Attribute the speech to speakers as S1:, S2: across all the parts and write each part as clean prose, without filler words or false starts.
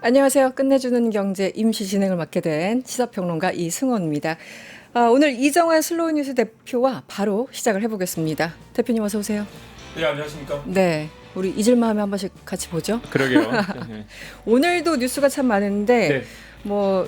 S1: 안녕하세요. 끝내주는 경제 임시 진행을 맡게 된 시사평론가 이승원입니다. 오늘 이정환 슬로우뉴스 대표와 바로 시작을 해보겠습니다. 대표님 어서 오세요.
S2: 네, 안녕하십니까.
S1: 네, 우리 잊을만 하면 한 번씩 같이 보죠.
S2: 그러게요.
S1: 오늘도 뉴스가 참 많은데
S2: 네.
S1: 뭐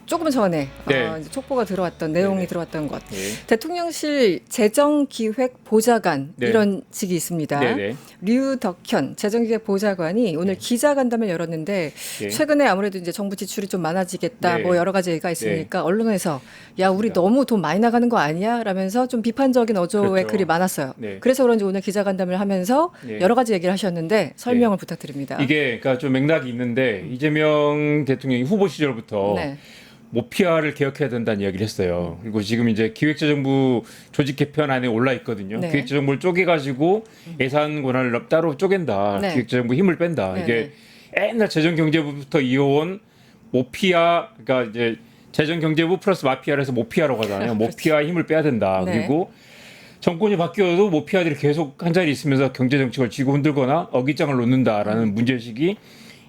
S1: 조금 전에
S2: 네.
S1: 이제 촉보가 들어왔던 내용이
S2: 네네.
S1: 들어왔던 것.
S2: 네.
S1: 대통령실 재정기획보좌관
S2: 네.
S1: 이런 직이 있습니다.
S2: 네네.
S1: 류덕현 재정기획보좌관이 오늘 기자간담회를 열었는데
S2: 네.
S1: 최근에 아무래도 이제 정부 지출이 좀 많아지겠다
S2: 네.
S1: 뭐 여러 가지 얘기가 있으니까 언론에서 야 우리 너무 돈 많이 나가는 거 아니야? 라면서 좀 비판적인 어조의
S2: 그렇죠.
S1: 글이 많았어요.
S2: 네.
S1: 그래서 그런지 오늘 기자간담회를 하면서
S2: 네.
S1: 여러 가지 얘기를 하셨는데 설명을 부탁드립니다.
S2: 이게 그러니까 좀 맥락이 있는데 이재명 대통령이 후보 시절부터
S1: 네.
S2: 모피아를 개혁해야 된다는 이야기를 했어요. 그리고 지금 이제 기획재정부 조직 개편안에 올라 있거든요.
S1: 네.
S2: 기획재정부를 쪼개가지고 예산 권한을 따로 쪼갠다.
S1: 네.
S2: 기획재정부 힘을 뺀다.
S1: 네,
S2: 이게 옛날 재정경제부부터 이어온 모피아, 그러니까 이제 재정경제부 플러스 마피아를 해서 모피아라고 하잖아요. 모피아 힘을 빼야 된다.
S1: 네.
S2: 그리고 정권이 바뀌어도 모피아들이 계속 한 자리에 있으면서 경제 정책을 쥐고 흔들거나 어깃장을 놓는다라는 문제의식이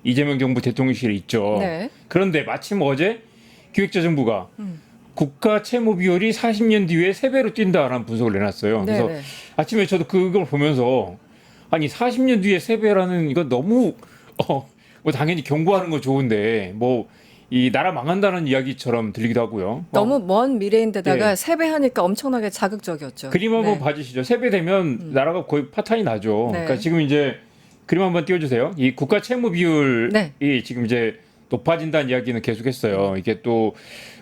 S2: 이재명 정부 대통령실에 있죠.
S1: 네.
S2: 그런데 마침 어제 기획재정부가 국가 채무 비율이 40년 뒤에 3배로 뛴다라는 분석을 내놨어요. 그래서
S1: 네.
S2: 아침에 저도 그걸 보면서 아니 40년 뒤에 3배라는 이거 너무 뭐 당연히 경고하는 건 좋은데 뭐 이 나라 망한다는 이야기처럼 들리기도 하고요.
S1: 너무 먼 미래인데다가
S2: 네.
S1: 세배하니까 엄청나게 자극적이었죠.
S2: 그림 한번
S1: 네.
S2: 봐주시죠. 3배 되면 나라가 거의 파탄이 나죠.
S1: 네.
S2: 그러니까 지금 이제 그림 한번 띄워주세요. 이 국가 채무 비율이
S1: 네.
S2: 지금 이제 높아진다는 이야기는 계속했어요. 이게 또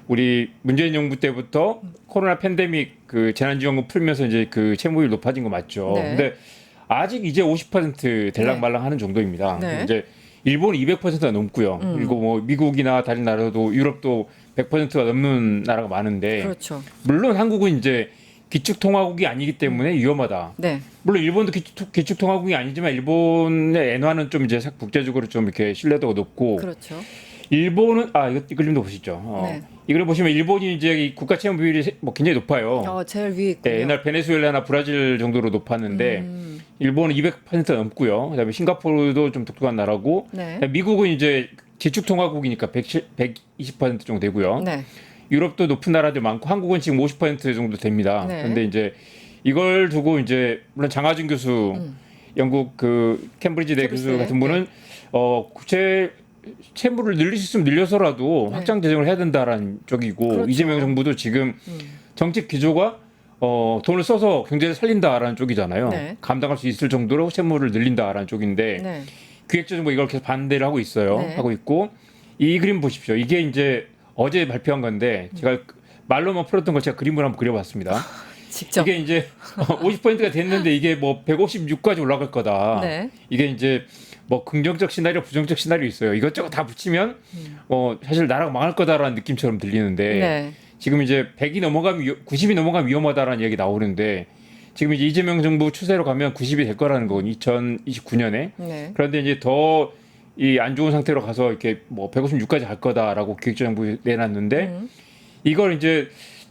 S2: 우리 문재인 정부 때부터 코로나 팬데믹 그 재난지원금 풀면서 이제 그 채무율 높아진 거 맞죠.
S1: 네.
S2: 근데 아직 이제 50% 될랑말랑 하는 정도입니다.
S1: 네.
S2: 이제 일본은 200%가 넘고요. 그리고 뭐 미국이나 다른 나라도 유럽도 100%가 넘는 나라가 많은데
S1: 그렇죠.
S2: 물론 한국은 이제 기축통화국이 아니기 때문에 위험하다.
S1: 네.
S2: 물론 일본도 기축통화국이 아니지만 일본의 엔화는 좀 이제 국제적으로 좀 이렇게 신뢰도가 높고
S1: 그렇죠.
S2: 일본은 이 그림도 보시죠.
S1: 네.
S2: 이 그림 보시면 일본이 이제 이 국가 채무 비율이 뭐 굉장히 높아요.
S1: 제일 위에 있군요.
S2: 네, 옛날 베네수엘라나 브라질 정도로 높았는데 일본은 200% 넘고요. 그다음에 싱가포르도 좀 독특한 나라고
S1: 네.
S2: 미국은 이제 기축통화국이니까 120% 정도 되고요.
S1: 네.
S2: 유럽도 높은 나라들 많고 한국은 지금 50% 정도 됩니다.
S1: 네.
S2: 그런데 이제 이걸 두고 이제 물론 장하준 교수 영국 그 캠브리지 대 교수
S1: 캠브리지,
S2: 같은 분은 국채 채무를 늘릴 수 있으면 늘려서라도
S1: 네.
S2: 확장 재정을 해야 된다라는 쪽이고
S1: 그렇죠.
S2: 이재명 정부도 지금 정책 기조가 돈을 써서 경제를 살린다라는 쪽이잖아요.
S1: 네.
S2: 감당할 수 있을 정도로 채무를 늘린다라는 쪽인데
S1: 네.
S2: 기획재정부 이걸 계속 반대를 하고 있어요.
S1: 네.
S2: 하고 있고 이 그림 보십시오. 이게 이제 어제 발표한 건데 제가 말로만 풀었던 걸 제가 그림으로 한번 그려봤습니다.
S1: 직접.
S2: 이게 이제 50%가 됐는데 이게 뭐 156까지 올라갈 거다.
S1: 네.
S2: 이게 이제 뭐 긍정적 시나리오, 부정적 시나리오 있어요. 이것저것 다 붙이면 사실 나라가 망할 거다라는 느낌처럼 들리는데
S1: 네.
S2: 지금 이제 100이 넘어가면 90이 넘어가면 위험하다라는 얘기 나오는데 지금 이제 이재명 정부 추세로 가면 90이 될 거라는 건 2029년에.
S1: 네.
S2: 그런데 이제 더 이 안 좋은 상태로 가서 이렇게 뭐 156까지 갈 거다라고 기획재정부 내놨는데 이걸 이제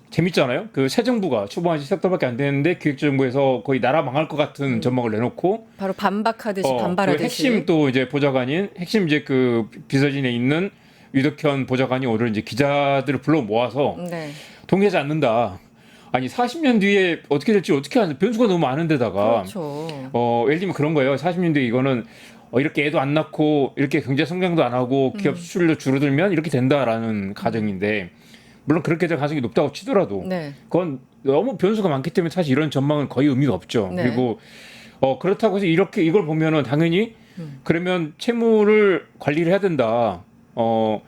S2: 재밌잖아요. 그 새 정부가 출범한 지 석 달밖에 안 됐는데 기획재정부에서 거의 나라 망할 것 같은 전망을 내놓고
S1: 바로 반박하듯이
S2: 그
S1: 반발하듯이.
S2: 핵심 또 이제 보좌관인 핵심 이제 그 비서진에 있는 유덕현 보좌관이 오늘 이제 기자들을 불러 모아서
S1: 네.
S2: 동의하지 않는다. 아니 40년 뒤에 어떻게 될지 어떻게 하는 변수가 너무 많은데다가
S1: 그렇죠.
S2: 예를 들면 그런 거예요. 40년 뒤에 이거는 이렇게 애도 안 낳고 이렇게 경제 성장도 안 하고 기업 수출도 줄어들면 이렇게 된다라는 가정인데 물론 그렇게 될 가능성이 높다고 치더라도
S1: 네.
S2: 그건 너무 변수가 많기 때문에 사실 이런 전망은 거의 의미가 없죠.
S1: 네.
S2: 그리고 그렇다고 해서 이렇게 이걸 보면은 당연히 그러면 채무를 관리를 해야 된다. 뭐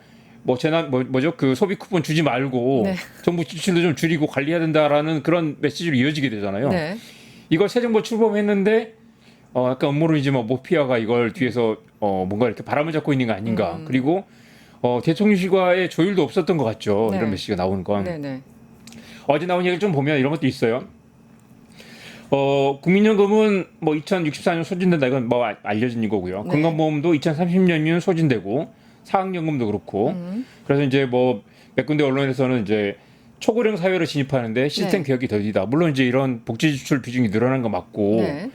S2: 재난 뭐죠? 그 소비 쿠폰 주지 말고
S1: 네.
S2: 정부 지출도 좀 줄이고 관리해야 된다라는 그런 메시지로 이어지게 되잖아요.
S1: 네.
S2: 이걸 새 정부 출범했는데 약간 음모론이지만 모피아가 이걸 뒤에서 뭔가 이렇게 바람을 잡고 있는 거 아닌가. 그리고 대통령실과의 조율도 없었던 것 같죠.
S1: 네.
S2: 이런 메시지가 나오는 건.
S1: 네. 네.
S2: 어제 나온 얘기를 좀 보면 이런 것도 있어요. 국민연금은 뭐 2064년 소진된다. 이건 뭐 알려진 이거고요.
S1: 네.
S2: 건강보험도 2030년이면 소진되고 사학연금도 그렇고. 그래서 이제 뭐 몇 군데 언론에서는 이제 초고령 사회로 진입하는데 시스템
S1: 네.
S2: 개혁이 더디다. 물론 이제 이런 복지 지출 비중이 늘어난 거 맞고
S1: 네.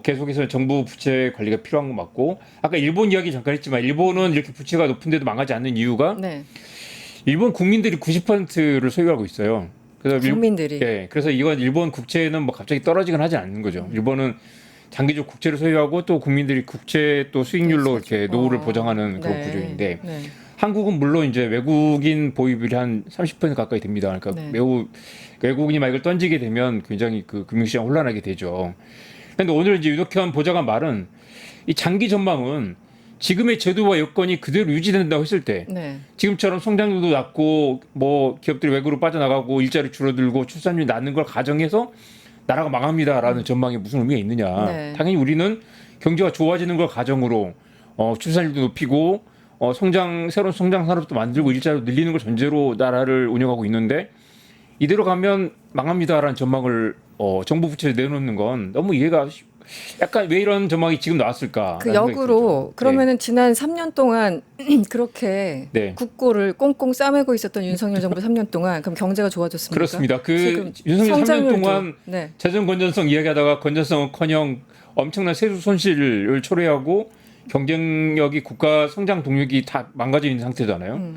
S2: 계속해서 정부 부채 관리가 필요한 거 맞고 아까 일본 이야기 잠깐 했지만 일본은 이렇게 부채가 높은데도 망하지 않는 이유가
S1: 네.
S2: 일본 국민들이 90%를 소유하고 있어요. 그래서
S1: 국민들이.
S2: 예, 그래서 이건 일본 국채는 뭐 갑자기 떨어지긴 하지 않는 거죠. 일본은 장기적 국채를 소유하고 또 국민들이 국채 또 수익률로 이렇게 노후를 보장하는 그런
S1: 네.
S2: 구조인데
S1: 네.
S2: 한국은 물론 이제 외국인 보유율이 한 30% 가까이 됩니다. 그러니까
S1: 네.
S2: 매우 외국인이 막 이걸 던지게 되면 굉장히 그 금융시장 혼란하게 되죠. 그런데 오늘 이제 윤석현 보좌관 말은 이 장기 전망은 지금의 제도와 여건이 그대로 유지된다고 했을 때
S1: 네.
S2: 지금처럼 성장률도 낮고 뭐 기업들이 외국으로 빠져나가고 일자리 줄어들고 출산율이 낮는 걸 가정해서 나라가 망합니다라는 전망이 무슨 의미가 있느냐.
S1: 네.
S2: 당연히 우리는 경제가 좋아지는 걸 가정으로 출산율도 높이고 새로운 성장 산업도 만들고 일자리도 늘리는 걸 전제로 나라를 운영하고 있는데 이대로 가면 망합니다라는 전망을 정부 부채에 내놓는 건 너무 이해가 약간 왜 이런 전망이 지금 나왔을까?
S1: 그 역으로 그러면은 지난 3년 동안 그렇게
S2: 네.
S1: 국고를 꽁꽁 싸매고 있었던 윤석열 정부 3년 동안 그럼 경제가 좋아졌습니까?
S2: 그렇습니다. 그
S1: 지금
S2: 윤석열 3년
S1: 성장률도,
S2: 동안
S1: 네.
S2: 재정 건전성 이야기하다가 건전성은커녕 엄청난 세수 손실을 초래하고 경쟁력이 국가 성장 동력이 다 망가져 있는 상태잖아요.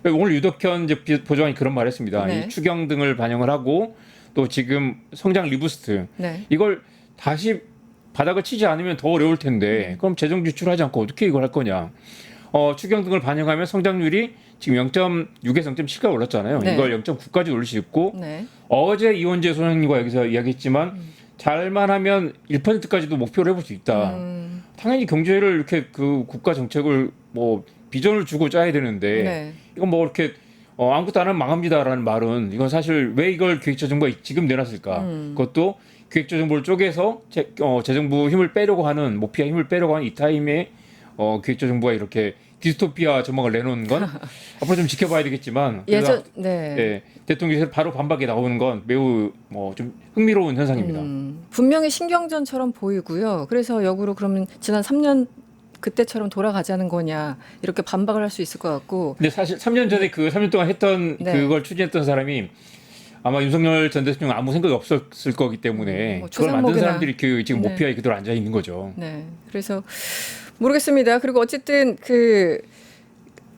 S2: 오늘 유덕현 이제 보좌관이 그런 말했습니다.
S1: 네.
S2: 이 추경 등을 반영을 하고 또 지금 성장 리부스트
S1: 네. 이걸
S2: 이걸 다시 바닥을 치지 않으면 더 어려울 텐데 그럼 재정 지출하지 않고 어떻게 이걸 할 거냐? 추경 등을 반영하면 성장률이 지금 0.6에서 0.7가 올랐잖아요.
S1: 네.
S2: 이걸 0.9까지 올릴 수 있고
S1: 네.
S2: 어제 이원재 소장님과 여기서 이야기했지만 잘만 하면 1%까지도 목표를 해볼 수 있다. 당연히 경제를 이렇게 그 국가 정책을 뭐 비전을 주고 짜야 되는데
S1: 네.
S2: 이건 뭐 이렇게 아무것도 안 하면 망합니다라는 말은 이건 사실 왜 이걸 기획재정부가 지금 내놨을까? 그것도 기획재정부를 쪼개서 재정부 힘을 빼려고 하는 모피아 힘을 빼려고 하는 이 타임에 기획재정부가 이렇게 디스토피아 전망을 내놓는 건 앞으로 좀 지켜봐야 되겠지만
S1: 예전
S2: 네, 대통령이 바로 반박에 나오는 건 매우 좀 흥미로운 현상입니다.
S1: 분명히 신경전처럼 보이고요. 그래서 역으로 그러면 지난 3년 그때처럼 돌아가자는 거냐 이렇게 반박을 할 수 있을 것 같고.
S2: 근데 사실 3년 전에 그 3년 동안 했던
S1: 네.
S2: 그걸 추진했던 사람이 아마 윤석열 전 대통령 아무 생각이 없었을 거기 때문에
S1: 뭐
S2: 그걸 만든
S1: 추상목이나.
S2: 사람들이 지금
S1: 네.
S2: 모피아에 그대로 앉아 있는 거죠.
S1: 네. 그래서 모르겠습니다. 그리고 어쨌든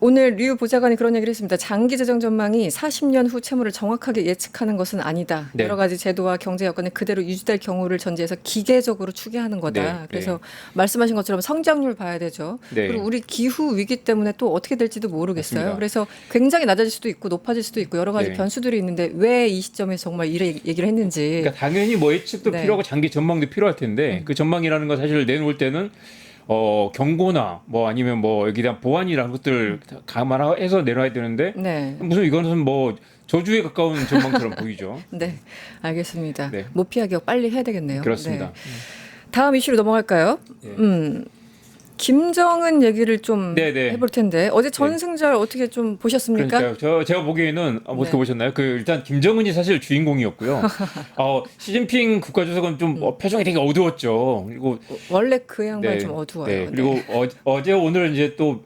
S1: 오늘 류 보좌관이 그런 얘기를 했습니다. 장기 재정 전망이 40년 후 채무를 정확하게 예측하는 것은 아니다.
S2: 네.
S1: 여러 가지 제도와 경제 여건이 그대로 유지될 경우를 전제해서 기계적으로 추계하는 거다.
S2: 네,
S1: 그래서 말씀하신 것처럼 성장률 봐야 되죠.
S2: 네.
S1: 그리고 우리 기후 위기 때문에 또 어떻게 될지도 모르겠어요.
S2: 맞습니다.
S1: 그래서 굉장히 낮아질 수도 있고 높아질 수도 있고 여러 가지
S2: 네.
S1: 변수들이 있는데 왜 이 시점에서 정말 이래 얘기를 했는지.
S2: 그러니까 당연히 뭐 예측도
S1: 네.
S2: 필요하고 장기 전망도 필요할 텐데 그 전망이라는 건 사실 내놓을 때는 경고나 뭐 아니면 뭐 여기에 대한 보완이라는 것들 감안해서 내놔야 되는데
S1: 네.
S2: 무슨 이거는 뭐 저주에 가까운 전망처럼 보이죠.
S1: 네. 알겠습니다.
S2: 네.
S1: 모피아 기억 빨리 해야 되겠네요.
S2: 그렇습니다.
S1: 네. 다음 이슈로 넘어갈까요?
S2: 네.
S1: 김정은 얘기를 좀
S2: 네네.
S1: 해볼 텐데 어제 전승절 어떻게 좀 보셨습니까?
S2: 그러니까요. 제가 보기에는 어떻게
S1: 네.
S2: 보셨나요? 일단 김정은이 사실 주인공이었고요. 시진핑 국가주석은 좀 표정이 되게 어두웠죠. 그리고
S1: 원래 그 양반
S2: 네,
S1: 좀 어두워요.
S2: 네. 그리고 어제 오늘 이제 또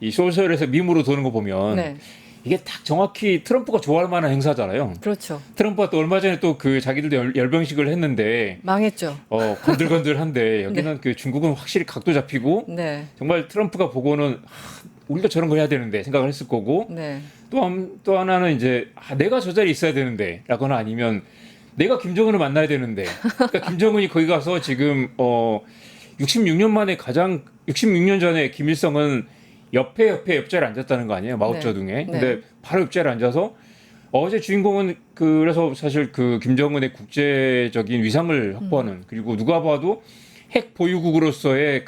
S2: 이 소설에서 밈으로 도는 거 보면
S1: 네.
S2: 이게 딱 정확히 트럼프가 좋아할 만한 행사잖아요.
S1: 그렇죠.
S2: 트럼프가 또 얼마 전에 또 자기들도 열병식을 했는데
S1: 망했죠.
S2: 건들건들한데 여기는 중국은 확실히 각도 잡히고
S1: 네.
S2: 정말 트럼프가 보고는 우리도 저런 거 해야 되는데 생각을 했을 거고
S1: 네.
S2: 또 하나는 이제 내가 저 자리에 있어야 되는데 라거나 아니면 내가 김정은을 만나야 되는데 그러니까 김정은이 거기 가서 지금 66년 만에 66년 전에 김일성은 옆자리에 앉았다는 거 아니에요? 마오쩌둥에.
S1: 네.
S2: 근데 바로 옆자리에 앉아서 어제 주인공은 그래서 사실 김정은의 국제적인 위상을 확보하는 그리고 누가 봐도 핵 보유국으로서의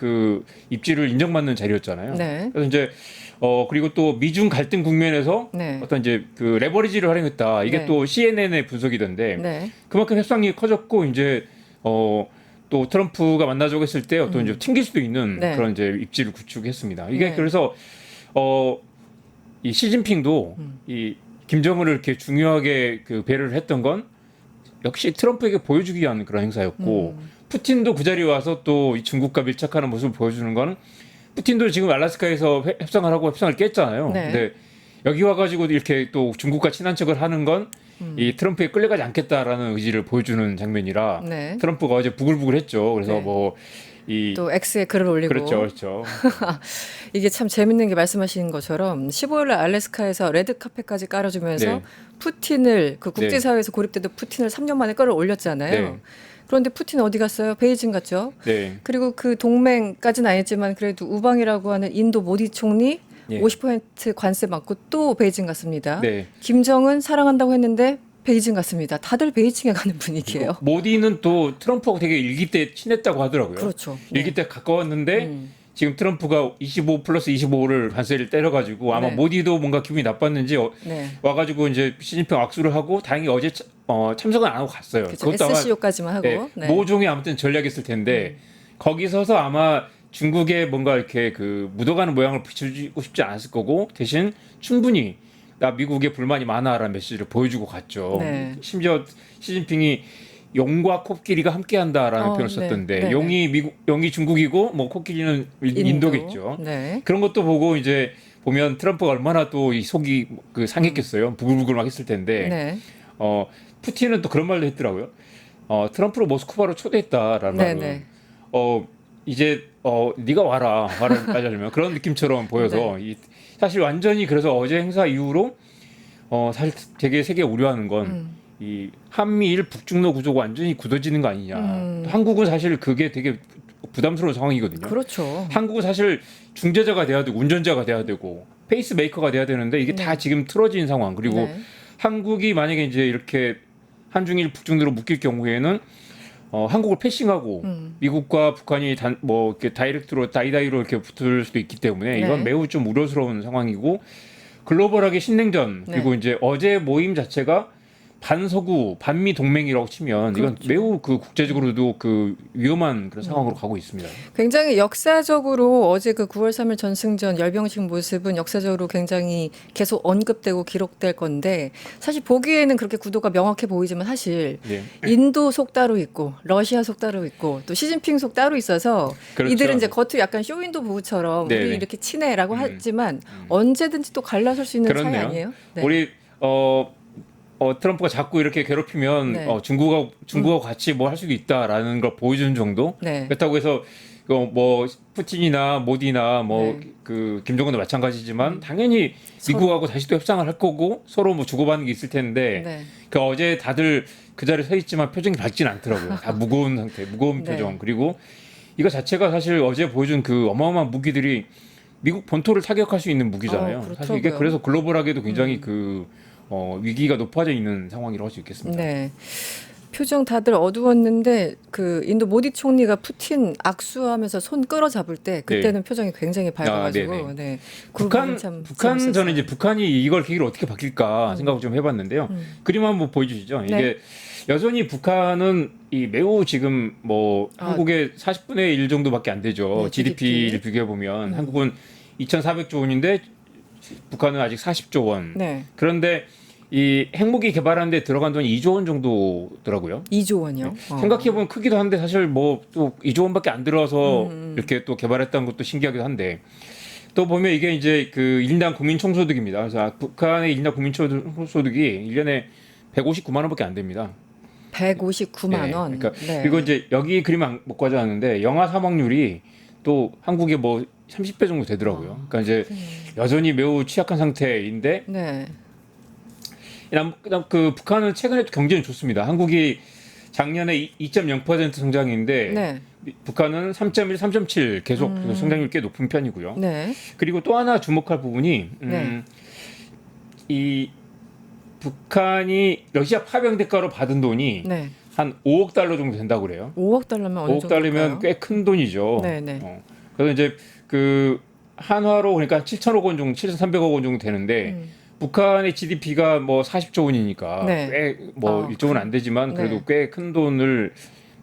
S2: 입지를 인정받는 자리였잖아요.
S1: 네.
S2: 그래서 이제 그리고 또 미중 갈등 국면에서
S1: 네.
S2: 어떤 이제 레버리지를 활용했다. 이게
S1: 네.
S2: 또 CNN의 분석이던데
S1: 네.
S2: 그만큼 협상이 커졌고 이제 또 트럼프가 만나자고 했을 때 어떤 이제 튕길 수도 있는
S1: 네.
S2: 그런 이제 입지를 구축했습니다. 이게
S1: 네.
S2: 그래서 이 시진핑도 이 김정은을 이렇게 중요하게 배려를 했던 건 역시 트럼프에게 보여주기 위한 그런 행사였고 푸틴도 그 자리에 와서 또 이 중국과 밀착하는 모습을 보여주는 건 푸틴도 지금 알래스카에서 협상을 하고 협상을 깼잖아요.
S1: 네.
S2: 근데 여기 와가지고 이렇게 또 중국과 친한 척을 하는 건 이 트럼프에 끌려가지 않겠다라는 의지를 보여주는 장면이라
S1: 네.
S2: 트럼프가 어제 부글부글했죠. 그래서
S1: 네.
S2: 뭐 이
S1: 또 X에 글을 올리고
S2: 그렇죠, 그렇죠.
S1: 이게 참 재밌는 게 말씀하신 것처럼 15일 날 알래스카에서 레드 카펫까지 깔아주면서
S2: 네.
S1: 푸틴을 그 국제사회에서 고립되던 푸틴을 3년 만에 끌어올렸잖아요.
S2: 네.
S1: 그런데 푸틴 어디 갔어요? 베이징 갔죠.
S2: 네,
S1: 그리고 그 동맹까지는 아니지만 그래도 우방이라고 하는 인도 모디 총리
S2: 예.
S1: 50% 관세 받고 또 베이징 갔습니다.
S2: 네.
S1: 김정은 사랑한다고 했는데 베이징 갔습니다. 다들 베이징에 가는 분위기예요.
S2: 모디는 또 트럼프하고 되게 일기 때 친했다고 하더라고요.
S1: 그렇죠.
S2: 일기 때 가까웠는데 지금 트럼프가 25 플러스 25를 관세를 때려가지고 아마
S1: 네.
S2: 모디도 뭔가 기분이 나빴는지
S1: 네.
S2: 와가지고 이제 시진핑 악수를 하고 다행히 어제 참석은 안 하고 갔어요.
S1: 그렇죠.
S2: 그것도 아마
S1: SCO까지만 하고.
S2: 네,
S1: 네.
S2: 모종의 아무튼 전략이었을 텐데 거기 서서 아마 중국에 뭔가 이렇게 그 묻어가는 모양을 비춰주고 싶지 않았을 거고 대신 충분히 나 미국에 불만이 많아라는 메시지를 보여주고 갔죠.
S1: 네.
S2: 심지어 시진핑이 용과 코끼리가 함께한다라는 표현을
S1: 네.
S2: 썼던데
S1: 네.
S2: 용이 중국이고 뭐 코끼리는 인도겠죠.
S1: 네.
S2: 그런 것도 보고 이제 보면 트럼프가 얼마나 또 이 속이 그 상했겠어요. 부글부글 막 했을 텐데
S1: 네.
S2: 푸틴은 또 그런 말도 했더라고요. 트럼프를 모스크바로 초대했다라는
S1: 네.
S2: 말은
S1: 네.
S2: 이제 네가 와라 말하자면 그런 느낌처럼 보여서
S1: 네.
S2: 사실 완전히 그래서 어제 행사 이후로 사실 되게 세계 우려하는 건 이 한미일 북중로 구조가 완전히 굳어지는 거 아니냐. 한국은 사실 그게 되게 부담스러운 상황이거든요.
S1: 그렇죠.
S2: 한국은 사실 중재자가 돼야 되고 운전자가 돼야 되고 페이스메이커가 돼야 되는데 이게 다 지금 틀어진 상황. 그리고
S1: 네.
S2: 한국이 만약에 이제 이렇게 한중일 북중로로 묶일 경우에는 한국을 패싱하고 미국과 북한이 뭐 이렇게 다이렉트로 다이다이로 이렇게 붙을 수도 있기 때문에 이건
S1: 네.
S2: 매우 좀 우려스러운 상황이고 글로벌하게 신냉전
S1: 네.
S2: 그리고 이제 어제 모임 자체가 반서구 반미 동맹이라고 치면 이건
S1: 그렇죠.
S2: 매우 그 국제적으로도 그 위험한 그런 상황으로 가고 있습니다.
S1: 굉장히 역사적으로 어제 그 9월 3일 전승전 열병식 모습은 역사적으로 굉장히 계속 언급되고 기록될 건데 사실 보기에는 그렇게 구도가 명확해 보이지만 사실
S2: 네.
S1: 인도 속 따로 있고 러시아 속 따로 있고 또 시진핑 속 따로 있어서
S2: 그렇죠.
S1: 이들은 이제 겉으로 약간 쇼윈도 부부처럼
S2: 네네.
S1: 우리 이렇게 친해라고 하지만 언제든지 또 갈라설 수 있는 사이
S2: 그렇네요.
S1: 아니에요? 네.
S2: 우리 트럼프가 자꾸 이렇게 괴롭히면
S1: 네.
S2: 중국하고 같이 뭐 할 수도 있다라는 걸 보여주는 정도.
S1: 네.
S2: 그렇다고 해서 뭐 푸틴이나 모디나 뭐
S1: 네.
S2: 그 김정은도 마찬가지지만 당연히 미국하고 다시 또 협상을 할 거고 서로 뭐 주고받는 게 있을 텐데
S1: 네.
S2: 그 어제 다들 그 자리에 서 있지만 표정이 밝지는 않더라고요. 다 무거운 상태, 무거운
S1: 네.
S2: 표정. 그리고 이거 자체가 사실 어제 보여준 그 어마어마한 무기들이 미국 본토를 타격할 수 있는 무기잖아요. 사실 이게
S1: 그렇더라고요.
S2: 그래서 글로벌하게도 굉장히 위기가 높아져 있는 상황이라고 할 수 있겠습니다.
S1: 네. 표정 다들 어두웠는데 그 인도 모디 총리가 푸틴 악수하면서 손 끌어잡을 때 그때는 표정이 굉장히 밝아가지고
S2: 네네.
S1: 네. 그 부분 참
S2: 북한
S1: 재밌었어요.
S2: 저는 이제 북한이 이걸 계기로 어떻게 바뀔까 생각을 좀 해봤는데요. 그림 한번 보여주시죠.
S1: 네.
S2: 이게 여전히 북한은 이 매우 지금 뭐 한국의 40분의 1 정도밖에 안 되죠.
S1: 네,
S2: GDP를 비교해 보면 한국은 2,400조 원인데 북한은 아직 40조 원.
S1: 네.
S2: 그런데 이 핵무기 개발하는데 들어간 돈이 2조 원 정도더라고요.
S1: 2조 원이요.
S2: 생각해보면 크기도 한데 사실 뭐 또 2조 원밖에 안 들어서 이렇게 또 개발했다는 것도 신기하기도 한데 또 보면 이게 이제 그 1인당 국민 총소득입니다. 그래서 북한의 1인당 국민 총소득이 1년에 159만 원밖에 안 됩니다.
S1: 159만 원.
S2: 그러니까
S1: 네.
S2: 그리고 이제 여기 그림 못 가져왔는데 영아 사망률이 또 한국의 뭐 30배 정도 되더라고요. 그러니까 이제 여전히 매우 취약한 상태인데
S1: 네.
S2: 그다음 그 북한은 최근에 경제는 좋습니다. 한국이 작년에 2.0% 성장인데
S1: 네.
S2: 북한은 3.1, 3.7 계속 성장률 꽤 높은 편이고요.
S1: 네.
S2: 그리고 또 하나 주목할 부분이
S1: 네.
S2: 이 북한이 러시아 파병 대가로 받은 돈이
S1: 네.
S2: 한 5억 달러 정도 된다고 그래요.
S1: 5억 달러면 어느
S2: 5억 달러면 꽤 큰 돈이죠.
S1: 네네.
S2: 그래서 이제 그 한화로 그러니까 7천억 원 정도, 7,300억 원 정도 되는데 북한의 GDP가 뭐 40조 원이니까
S1: 네.
S2: 꽤 뭐 1조 원 안 되지만 그래도
S1: 네.
S2: 꽤 큰 돈을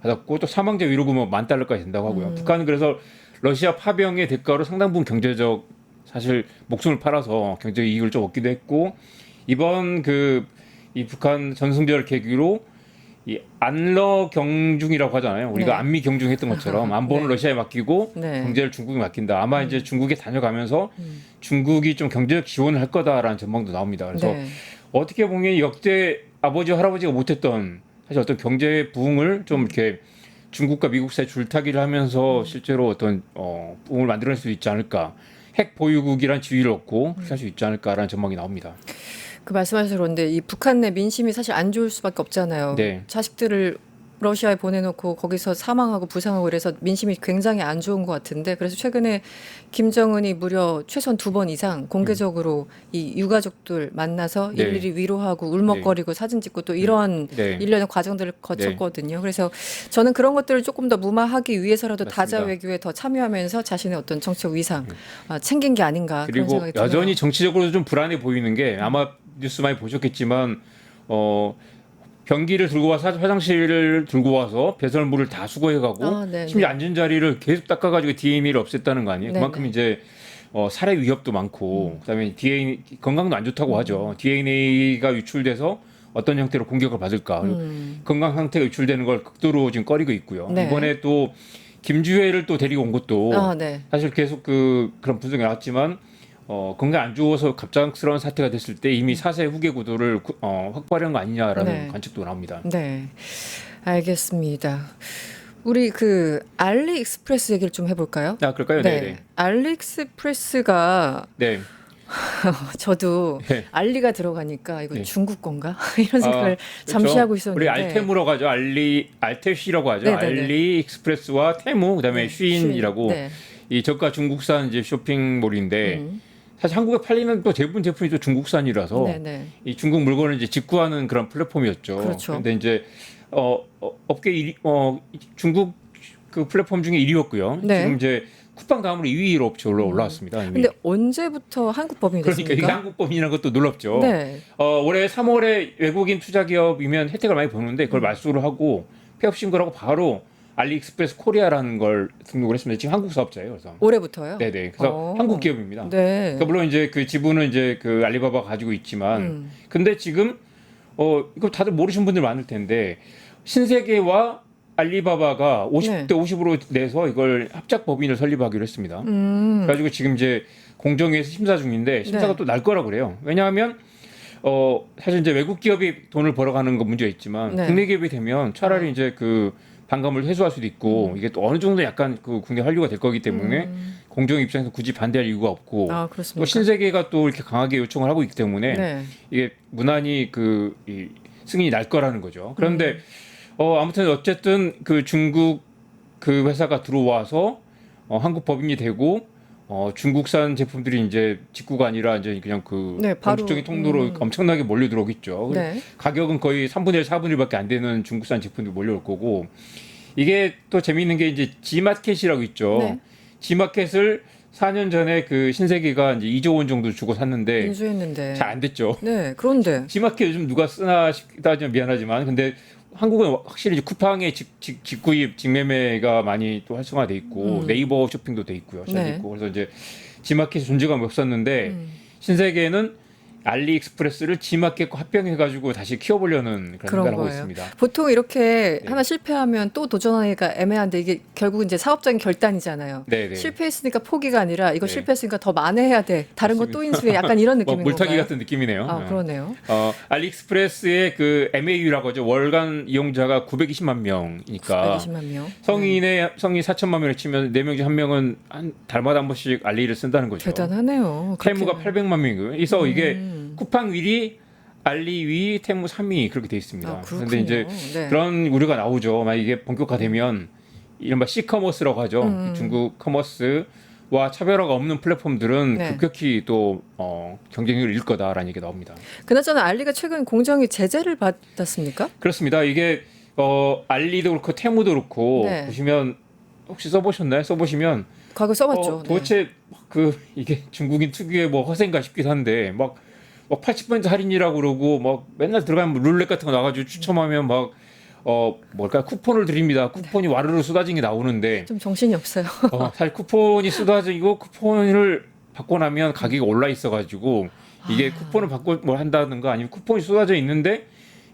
S2: 받았고 또 사망자 위로금은 10,000달러까지 된다고 하고요. 북한은 그래서 러시아 파병의 대가로 상당 부분 경제적 사실 목숨을 팔아서 경제 이익을 좀 얻기도 했고 이번 그 이 북한 전승절 계기로 이 안러 경중이라고 하잖아요. 우리가
S1: 네.
S2: 안미 경중했던 것처럼 안보는
S1: 네.
S2: 러시아에 맡기고
S1: 네.
S2: 경제를 중국에 맡긴다. 아마 이제 중국에 다녀가면서
S1: 음.
S2: 중국이 좀 경제적 지원을 할 거다라는 전망도 나옵니다. 그래서
S1: 네.
S2: 어떻게 보면 역대 아버지와 할아버지가 못했던 사실 어떤 경제 부흥을 좀 이렇게 중국과 미국 사이 줄타기를 하면서 실제로 어떤 부흥을 만들어낼 수 있지 않을까. 핵 보유국이란 지위를 얻고 그렇게 할 수 있지 않을까라는 전망이 나옵니다.
S1: 그 말씀하셔서 그런데 이 북한 내 민심이 사실 안 좋을 수밖에 없잖아요.
S2: 네.
S1: 자식들을 러시아에 보내놓고 거기서 사망하고 부상하고 그래서 민심이 굉장히 안 좋은 것 같은데 그래서 최근에 김정은이 무려 최소한 2번 이상 공개적으로 이 유가족들 만나서
S2: 네.
S1: 일일이 위로하고 울먹거리고 사진 찍고 또 이런
S2: 네.
S1: 일련의 과정들을 거쳤거든요. 그래서 저는 그런 것들을 조금 더 무마하기 위해서라도
S2: 맞습니다.
S1: 다자 외교에 더 참여하면서 자신의 어떤 정치적 위상 챙긴 게 아닌가 그런
S2: 그리고
S1: 생각이 들어요.
S2: 여전히 정치적으로도 좀 불안해 보이는 게 아마 뉴스 많이 보셨겠지만 변기를 들고 와서 화장실을 들고 와서 배설물을 다 수거해가고
S1: 아, 네네.
S2: 심지어 앉은 자리를 계속 닦아가지고 DNA를 없앴다는 거 아니에요?
S1: 네네.
S2: 그만큼 이제 살해 위협도 많고 그다음에 DNA 건강도 안 좋다고 하죠. DNA가 유출돼서 어떤 형태로 공격을 받을까? 그리고 건강 상태가 유출되는 걸 극도로 지금 꺼리고 있고요.
S1: 네.
S2: 이번에 또 김주혜를 또 데리고 온 것도
S1: 아, 네.
S2: 사실 계속 그런 분석이 나왔지만 건강 안 좋아서 갑작스러운 사태가 됐을 때 이미 사세 후계 구도를 확보하려는 거 아니냐라는
S1: 네.
S2: 관측도 나옵니다.
S1: 네, 알겠습니다. 우리 그 알리익스프레스 얘기를 좀 해볼까요?
S2: 아, 그럴까요? 네, 네.
S1: 알리익스프레스가
S2: 네.
S1: 저도
S2: 네.
S1: 알리가 들어가니까 이거
S2: 네.
S1: 중국 건가 이런 생각을
S2: 그렇죠.
S1: 잠시 하고 있었는데.
S2: 우리 알테무라고 하죠. 알테쉬라고 하죠.
S1: 네네네.
S2: 알리익스프레스와 테무 그다음에 쉬인이라고
S1: 네.
S2: 이 저가 중국산 이제 쇼핑몰인데 사실 한국에 팔리는 또 대부분 제품이 또 중국산이라서
S1: 네네.
S2: 이 중국 물건을 이제 직구하는 그런 플랫폼이었죠.
S1: 그렇죠.
S2: 그런데 이제 업계 1위, 중국 그 플랫폼 중에 1위였고요.
S1: 네.
S2: 지금 이제 쿠팡 다음으로 2위로 업체로 올라왔습니다. 이미.
S1: 근데 언제부터 한국 법인이
S2: 그러니까
S1: 됐습니까?
S2: 이게 한국법이라는 것도 놀랍죠.
S1: 네.
S2: 올해 3월에 외국인 투자 기업이면 혜택을 많이 보는데 그걸 말소를 하고 폐업 신고를 하고 바로 알리익스프레스 코리아라는 걸 등록을 했습니다. 지금 한국 사업자예요. 그래서
S1: 올해부터요?
S2: 네네. 그래서 한국 기업입니다.
S1: 네.
S2: 그러니까 물론 이제 그 지분은 이제 그 알리바바가 가지고 있지만, 근데 지금 이거 다들 모르시는 분들 많을 텐데 신세계와 알리바바가 50대 50으로 내서 이걸 합작 법인을 설립하기로 했습니다. 그래가지고 지금 이제 공정위에서 심사 중인데 심사가
S1: 네.
S2: 또 날 거라고 그래요. 왜냐하면 사실 이제 외국 기업이 돈을 벌어가는 건 문제가 있지만
S1: 네.
S2: 국내 기업이 되면 차라리 이제 그 반감을 해소할 수도 있고 이게 또 어느 정도 약간 그 국내 한류가 될 거기 때문에 공정 입장에서 굳이 반대할 이유가 없고
S1: 아,
S2: 또
S1: 그렇습니까?
S2: 신세계가 또 이렇게 강하게 요청을 하고 있기 때문에
S1: 네.
S2: 이게 무난히 이 승인이 날 거라는 거죠. 그런데 아무튼 어쨌든 그 중국 그 회사가 들어와서 한국 법인이 되고 중국산 제품들이 이제 직구가 아니라 이제 그냥 그
S1: 네, 바로,
S2: 전국적인 통로로 엄청나게 몰려 들어오겠죠.
S1: 네.
S2: 가격은 거의 3분의 1, 4분의 1밖에 안 되는 중국산 제품들이 몰려올 거고 이게 또 재미있는 게 이제 G마켓이라고 있죠.
S1: 네.
S2: G마켓을 4년 전에 그 신세계가 이제 2조 원 정도 주고 샀는데
S1: 인수했는데.
S2: 잘 안 됐죠.
S1: 네, 그런데.
S2: G마켓 요즘 누가 쓰나 싶다 좀 미안하지만 근데 한국은 확실히 이제 쿠팡의 직구입 직매매가 많이 또 활성화돼 있고 네이버 쇼핑도 돼 있고요. 잘
S1: 네.
S2: 있고 그래서 이제 G마켓이 존재감이 없었는데 신세계는 알리익스프레스를 G마켓과 합병해가지고 다시 키워보려는 그런 생각을 하고 있습니다.
S1: 보통 이렇게
S2: 네.
S1: 하나 실패하면 또 도전하기가 애매한데 이게 결국 이제 사업적인 결단이잖아요.
S2: 네네.
S1: 실패했으니까 포기가 아니라 이거
S2: 네.
S1: 실패했으니까 더 만회해야 돼. 다른 거 또 인수해. 약간 이런 느낌인
S2: 물타기
S1: 건가요?
S2: 같은 느낌이네요.
S1: 아, 그러네요.
S2: 알리익스프레스의 그 MAU라고 하죠. 월간 이용자가 920만 명이니까
S1: 120만 명.
S2: 성인이 4천만 명을 치면 4명 중 1명은 한 달마다 한 번씩 알리를 쓴다는 거죠.
S1: 대단하네요.
S2: 테무가
S1: 그렇게.
S2: 800만 명이고요. 그래서 이게 쿠팡 1위, 알리 2위, 테무 3위 그렇게 돼 있습니다.
S1: 아, 그렇군요.
S2: 그런데 이제
S1: 네.
S2: 그런 우려가 나오죠. 만약 이게 본격화되면 이른바 C커머스라고 하죠. 중국 커머스와 차별화가 없는 플랫폼들은
S1: 네.
S2: 급격히 또 경쟁력을 잃을 거다라는 얘기가 나옵니다.
S1: 그나저나 알리가 최근 공정위 제재를 받았습니까?
S2: 그렇습니다. 이게 알리도 그렇고 테무도 그렇고
S1: 네.
S2: 보시면 혹시 써보셨나요? 써보시면
S1: 과거 써봤죠.
S2: 도대체 이게 중국인 특유의 뭐 허세인가 싶기도 한데 막 80% 할인이라고 그러고 막 맨날 들어가면 룰렛 같은 거 나가지고 추첨하면 막 뭘까 쿠폰을 드립니다. 쿠폰이 와르르 쏟아진 게 나오는데
S1: 좀 정신이 없어요.
S2: 사실 쿠폰이 쏟아지고 쿠폰을 받고 나면 가격이 올라 있어가지고 이게 쿠폰을 받고 뭘 한다든가 아니면 쿠폰이 쏟아져 있는데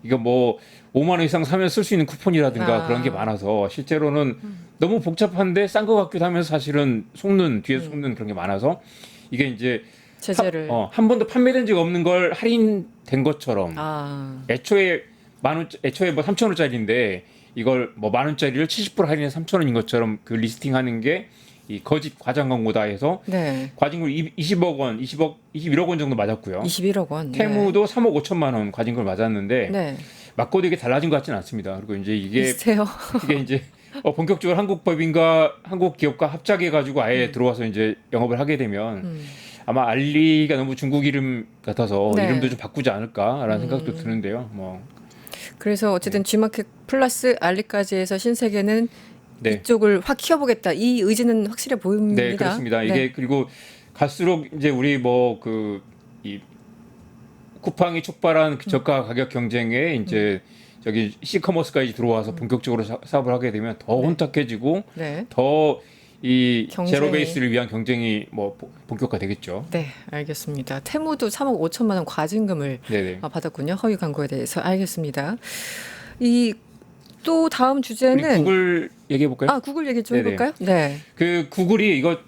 S2: 이거 뭐 5만 원 이상 사면 쓸 수 있는 쿠폰이라든가
S1: 아.
S2: 그런 게 많아서 실제로는 너무 복잡한데 싼 것 같기도 하면서 사실은 뒤에서 속는 그런 게 많아서 이게 이제
S1: 제재를.
S2: 한 번도 판매된 적 없는 걸 할인된 것처럼
S1: 아.
S2: 애초에 애초에 뭐 3천 원짜리인데 이걸 뭐 만 원짜리를 70% 할인해서 3천 원인 것처럼 그 리스팅하는 게 이 거짓 과장 광고다 해서
S1: 네.
S2: 과징금 20억 원, 21억 원 정도 맞았고요.
S1: 21억 원.
S2: 테무도 3억 5천만 원 과징금을 맞았는데
S1: 네.
S2: 맞고도 이게 달라진 것 같지는 않습니다. 그리고 이제
S1: 비슷해요.
S2: 이게 이제 본격적으로 한국 법인과 한국 기업과 합작해 가지고 아예 들어와서 이제 영업을 하게 되면 아마 알리가 너무 중국 이름 같아서
S1: 네.
S2: 이름도 좀 바꾸지 않을까라는 생각도 드는데요. 뭐
S1: 그래서 어쨌든 G마켓 플러스 알리까지 해서 신세계는
S2: 네.
S1: 이쪽을 확 키워보겠다. 이 의지는 확실해 보입니다.
S2: 네, 그렇습니다.
S1: 네.
S2: 이게 그리고 갈수록 이제 우리 뭐 이 쿠팡이 촉발한 그 저가 가격 경쟁에 이제 저기 시커머스까지 들어와서 본격적으로 사업을 하게 되면 더
S1: 네.
S2: 혼탁해지고
S1: 네.
S2: 더 이
S1: 경쟁이-
S2: 제로 베이스를 위한 경쟁이 뭐 본격화되겠죠.
S1: 네, 알겠습니다. 테무도 3억 5천만 원 과징금을
S2: 네네.
S1: 받았군요. 허위 광고에 대해서 알겠습니다. 이 또 다음
S2: 우리
S1: 주제는
S2: 구글 얘기해 볼까요?
S1: 구글 얘기 좀
S2: 네네.
S1: 해볼까요? 네.
S2: 그 구글이 이거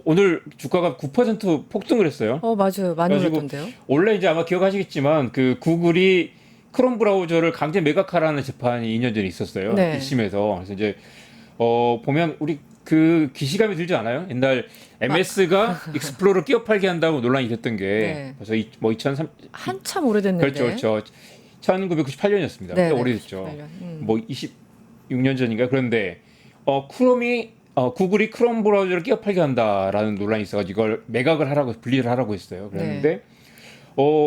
S2: 오늘 주가가 9% 폭등을 했어요.
S1: 맞아요. 많이
S2: 그래가지고
S1: 올랐던데요.
S2: 원래 이제 아마 기억하시겠지만 그 구글이 크롬 브라우저를 강제 매각하라는 재판이 2년 전에 있었어요.
S1: 네.
S2: 1심에서. 그래서 이제 보면 우리 그 기시감이 들지 않아요? 옛날 MS가 익스플로러 끼어 팔게 한다고 논란이 됐던 게
S1: 네.
S2: 벌써 뭐 2003,
S1: 한참 오래됐는데.
S2: 그렇죠. 1998년이었습니다.
S1: 네, 네,
S2: 오래됐죠.
S1: 98년.
S2: 뭐 26년 전인가. 그런데 구글이 크롬 브라우저를 끼어 팔게 한다라는 논란이 있어가지고 이걸 매각을 하라고 분리를 하라고 했어요. 그랬는데
S1: 네.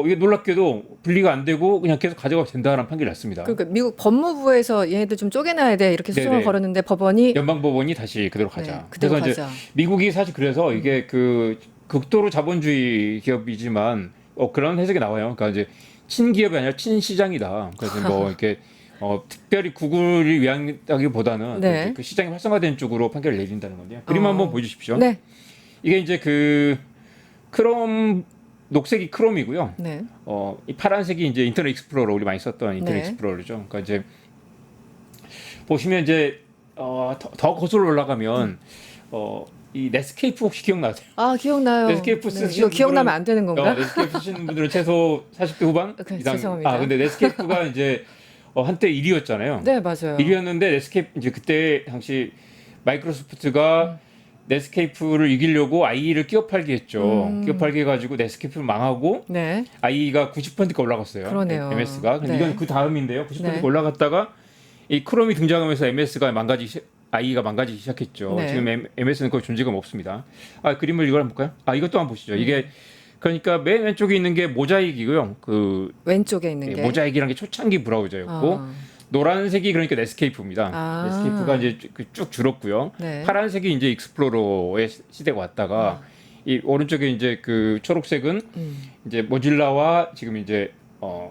S2: 이게 놀랍게도 분리가 안 되고 그냥 계속 가져가도 된다라는 판결이 났습니다.
S1: 그러니까 미국 법무부에서 얘네들 좀 쪼개놔야 돼 이렇게 소송을
S2: 네네.
S1: 걸었는데 법원이
S2: 연방법원이 다시 그대로 가자.
S1: 네, 그대로
S2: 그래서 이제
S1: 가자.
S2: 미국이 사실 그래서 이게 그 극도로 자본주의 기업이지만 그런 해석이 나와요. 그러니까 이제 친기업이 아니라 친시장이다. 그래서 뭐 이렇게 특별히 구글을 위한다기보다는
S1: 네.
S2: 그 시장이 활성화된 쪽으로 판결을 내린다는 건데요. 그림 한번 보여주십시오.
S1: 네,
S2: 이게 이제 그 크롬 녹색이 크롬이고요.
S1: 네,
S2: 이 파란색이 이제 인터넷 익스플로러 우리 많이 썼던 인터넷
S1: 네.
S2: 익스플로러죠. 그러니까 이제 보시면 이제 더 거슬러 올라가면 이 넷스케이프 혹시 기억나세요?
S1: 기억나요.
S2: 넷스케이프
S1: 네,
S2: 쓰시는
S1: 이거 기억나면
S2: 분들은-
S1: 안 되는 건가?
S2: 넷스케이프 쓰시는 분들은 최소 40대 후반
S1: 그,
S2: 이상.
S1: 죄송합니다.
S2: 근데 넷스케이프가 이제 한때 1위였잖아요.
S1: 네, 맞아요.
S2: 1위였는데 넷스케이프 이제 그때 당시 마이크로소프트가 넷스케이프를 이기려고 IE를 끼어 팔게 했죠. 끼어 팔게 해가지고 넷스케이프를 망하고
S1: 네,
S2: IE가 90%가 올라갔어요.
S1: 그러네요.
S2: MS가. 근데
S1: 네.
S2: 이건 그 다음인데요. 90%가
S1: 네.
S2: 올라갔다가 이 크롬이 등장하면서 MS가 IE가 망가지기 시작했죠.
S1: 네.
S2: 지금 MS는 거의 존재감 없습니다. 그림을 이걸 한번 볼까요? 이것도 한번 보시죠. 이게 그러니까 맨 왼쪽에 있는 게 모자익이고요. 그
S1: 왼쪽에 있는 게
S2: 모자익이란 게 초창기 브라우저였고 노란색이 그러니까 넷스케이프입니다. 넷스케이프가 이제 쭉 줄었고요.
S1: 네.
S2: 파란색이 이제 익스플로러의 시대가 왔다가 이 오른쪽에 이제 그 초록색은 이제 모질라와 지금 이제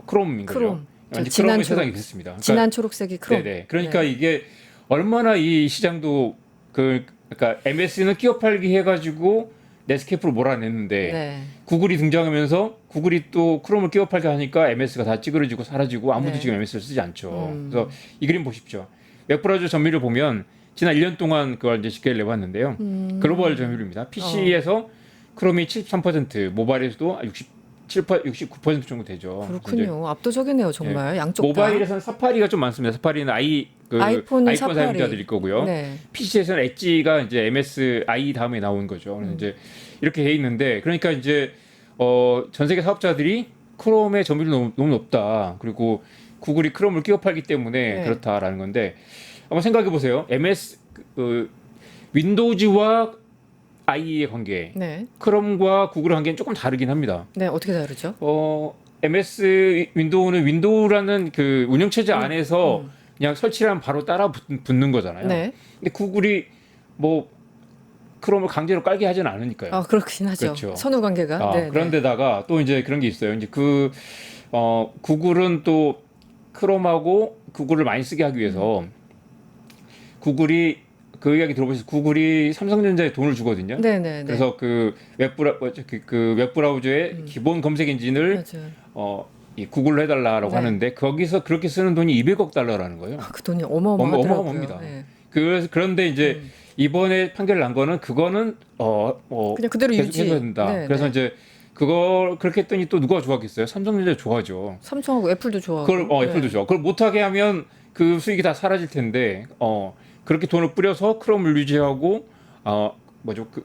S2: 크롬인 거죠.
S1: 크롬.
S2: 완전
S1: 진한
S2: 크롬의
S1: 초록.
S2: 세상이 됐습니다. 그러니까,
S1: 진한 초록색이 크롬.
S2: 네네. 그러니까 이게 얼마나 이 시장도 그러니까 MS는 끼어 팔기 해가지고 넷스케이프를 몰아냈는데
S1: 네.
S2: 구글이 등장하면서 구글이 또 크롬을 끼워 팔게 하니까 MS가 다 찌그러지고 사라지고 아무도
S1: 네.
S2: 지금 MS를 쓰지 않죠. 그래서 이 그림 보십시오. 웹브라우저 점유율을 보면 지난 1년 동안 그걸 이제 집계를 내봤는데요. 글로벌 점유율입니다. PC에서 크롬이 73%, 모바일에서도 69% 정도 되죠.
S1: 그렇군요. 압도적이네요, 정말. 양쪽 다.
S2: 모바일에서는 사파리가 좀 많습니다. 사파리는
S1: 아이폰
S2: 아이폰 사용자들일 거고요.
S1: 네.
S2: PC에서는 엣지가 이제 MS i 다음에 나온 거죠. 그래서 이제 이렇게 돼 있는데 그러니까 이제 전 세계 사업자들이 크롬의 점유율이 너무 높다. 그리고 구글이 크롬을 끼워 팔기 때문에
S1: 네.
S2: 그렇다라는 건데 한번 생각해 보세요. 윈도우즈와 IE의 관계,
S1: 네.
S2: 크롬과 구글의 관계는 조금 다르긴 합니다.
S1: 네, 어떻게 다르죠?
S2: MS 윈도우는 윈도우라는 그 운영체제 안에서 그냥 설치하면 바로 따라 붙는 거잖아요.
S1: 네.
S2: 근데 구글이 뭐 크롬을 강제로 깔게 하지는 않으니까요.
S1: 그렇긴 하죠.
S2: 그렇죠.
S1: 선후 관계가. 네,
S2: 그런데다가 또 이제 그런 게 있어요. 이제 구글은 또 크롬하고 구글을 많이 쓰게 하기 위해서 구글이 그 이야기 들어보셔서 구글이 삼성전자에 돈을 주거든요.
S1: 네, 네, 네.
S2: 그래서 그 웹브라우저의 기본 검색 엔진을
S1: 맞아요.
S2: 이 구글로 해달라라고
S1: 네.
S2: 하는데 거기서 그렇게 쓰는 돈이 200억 달러라는 거예요.
S1: 그 돈이 어마어마하더라고요.
S2: 어마어마합니다.
S1: 네.
S2: 그런데 이제 이번에 판결 난 거는 그거는
S1: 그냥 그대로
S2: 계속
S1: 유지.
S2: 해야 된다.
S1: 네,
S2: 그래서
S1: 네.
S2: 이제 그걸 그렇게 했더니 또 누가 좋아하겠어요? 삼성전자 좋아하죠.
S1: 삼성하고 애플도 좋아하고.
S2: 그걸 애플도
S1: 네.
S2: 좋아. 그걸 못하게 하면 그 수익이 다 사라질 텐데 그렇게 돈을 뿌려서 크롬을 유지하고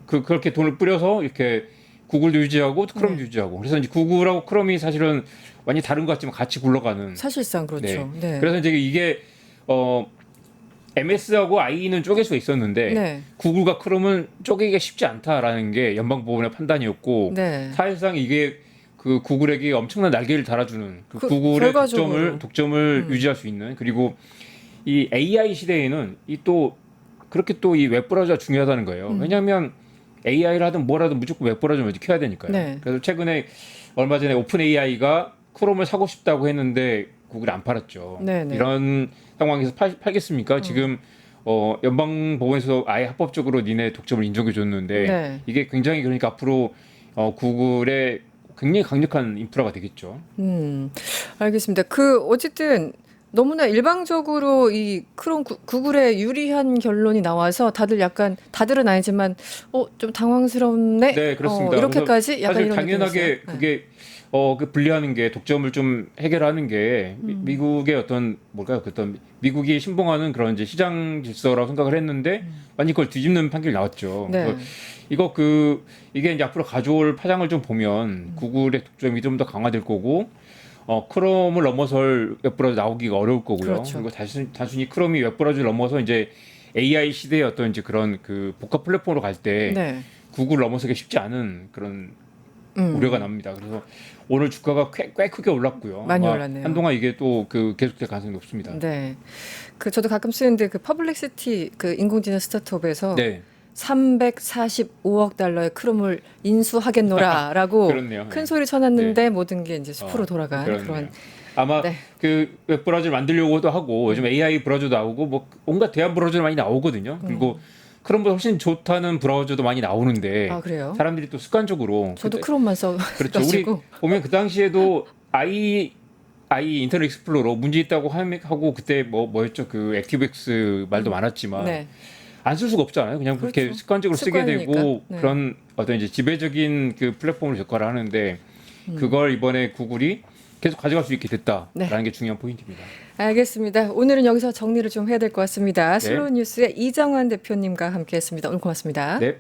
S2: 그렇게 돈을 뿌려서 이렇게 구글도 유지하고 크롬도 유지하고 그래서 이제 구글하고 크롬이 사실은 완전히 다른 것 같지만 같이 굴러가는.
S1: 사실상 그렇죠. 네.
S2: 그래서 이제 이게 MS하고 IE는 쪼갤 수가 있었는데
S1: 네.
S2: 구글과 크롬은 쪼개기가 쉽지 않다라는 게 연방법원의 판단이었고
S1: 네.
S2: 사실상 이게 그 구글에게 엄청난 날개를 달아주는 그
S1: 그
S2: 구글의
S1: 결과적으로.
S2: 독점을 유지할 수 있는 그리고 이 AI 시대에는 이 또 그렇게 또 이 웹브라우저가 중요하다는 거예요. 왜냐하면 AI를 하든 뭘 하든 무조건 웹브라우저를 먼저 켜야 되니까요.
S1: 네.
S2: 그래서 최근에 얼마 전에 오픈 AI가 크롬을 사고 싶다고 했는데 구글이 안 팔았죠.
S1: 네네.
S2: 이런 상황에서 팔겠습니까? 지금 연방법원에서 아예 합법적으로 니네 독점을 인정해 줬는데
S1: 네.
S2: 이게 굉장히 그러니까 앞으로 구글의 굉장히 강력한 인프라가 되겠죠.
S1: 알겠습니다. 어쨌든 너무나 일방적으로 이 크롬 구글에 유리한 결론이 나와서 다들은 아니지만 좀 당황스럽네.
S2: 네, 그렇습니다.
S1: 이렇게까지 약간
S2: 사실
S1: 이런
S2: 당연하게
S1: 느낌이었어요. 네.
S2: 그게 그 분리하는 게 독점을 좀 해결하는 게 미국의 어떤 뭘까요? 어떤 미국이 신봉하는 그런 이제 시장 질서라고 생각을 했는데 완전 그걸 뒤집는 판결이 나왔죠.
S1: 네.
S2: 그래서 이게 이제 앞으로 가져올 파장을 좀 보면 구글의 독점이 좀 더 강화될 거고 크롬을 넘어설 웹브라우저 나오기가 어려울 거고요.
S1: 그렇죠.
S2: 그리고 단순히 크롬이 웹브라우저를 넘어서 이제 AI 시대의 어떤 이제 그런 그 복합 플랫폼으로 갈 때
S1: 네.
S2: 구글 넘어서기 쉽지 않은 그런 우려가 납니다. 그래서 오늘 주가가 꽤 크게 올랐고요.
S1: 많이
S2: 아마
S1: 올랐네요.
S2: 한동안 이게 또 계속될 가능성이 높습니다.
S1: 네. 저도 가끔 쓰는데 퍼블릭시티 인공지능 스타트업에서
S2: 네,
S1: 345억 달러의 크롬을 인수하겠노라라고
S2: 그렇네요.
S1: 큰 소리 쳐놨는데 모든 게 이제 숲으로 돌아간
S2: 그렇네요.
S1: 그런.
S2: 아마
S1: 네.
S2: 그 웹브라우저를 만들려고도 하고 요즘 AI 브라우저도 나오고 뭐 온갖 대안 브라우저 많이 나오거든요. 그리고 크롬보다 훨씬 좋다는 브라우저도 많이 나오는데
S1: 아, 그래요?
S2: 사람들이 또 습관적으로
S1: 저도 크롬만 써
S2: 그렇죠. 우리
S1: 가지고.
S2: 보면 그 당시에도 i 인터넷 익스플로러 문제 있다고 하고 그때 뭐였죠? 그 액티브엑스 말도 많았지만
S1: 네.
S2: 안 쓸 수가 없잖아요. 그냥 그렇게
S1: 그렇죠.
S2: 습관적으로 쓰게
S1: 습관이니까.
S2: 되고
S1: 네.
S2: 그런 어떤 이제 지배적인 그 플랫폼을 접근을 하는데 그걸 이번에 구글이 계속 가져갈 수 있게 됐다라는
S1: 네.
S2: 게 중요한 포인트입니다.
S1: 알겠습니다. 오늘은 여기서 정리를 좀 해야 될 것 같습니다.
S2: 네.
S1: 슬로우 뉴스의 이정환 대표님과 함께했습니다. 오늘 고맙습니다.
S2: 네.